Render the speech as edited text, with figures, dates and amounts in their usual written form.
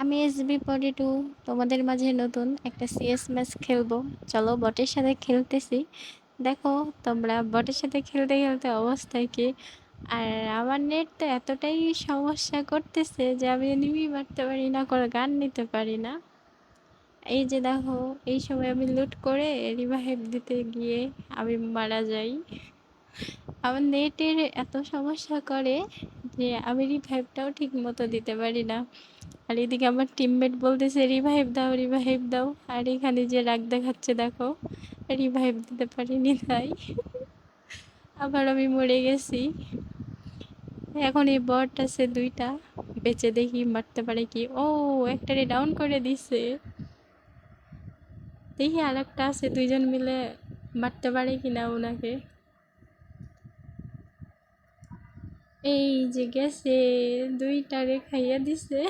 আমি এসবি 42 তোমাদের মাঝে নতুন একটা সিএস ম্যাচ খেলবো। চলো বটের সাথে খেলতেছি। দেখো তোমরা বটের সাথে খেলতে খেলতে অবস্থায় কি। আর আমার নেট তো এতটাই সমস্যা করতেছে যে আমি এনিমি মারতে পারি না, কোনো গান নিতে পারি না। এই যে দেখো, এই সময় আমি লুট করে রিভাইভ দিতে গিয়ে আমি মারা যাই। আমার নেটের এত সমস্যা করে যে আমি রিভাইভটাও ঠিক মতো দিতে পারি না। আর এদিকে আমার টিমমেট বলতেছে রিভাইভ দাও, রিভাইভ দাও। আর এখানে যে রাগ দেখাচ্ছে দেখো, রিভাইভ দিতে পারিনি তাই আবার আমি মরে গেছি। এখন এই বট আছে দুইটা, বেঁচে দেখি মারতে পারে কি। ও, একটারে ডাউন করে দিছে। দেখি আর একটা আছে, দুইজন মিলে মারতে পারে কিনা ওনাকে। এই যে গেছে, দুইটারে খাইয়া দিছে।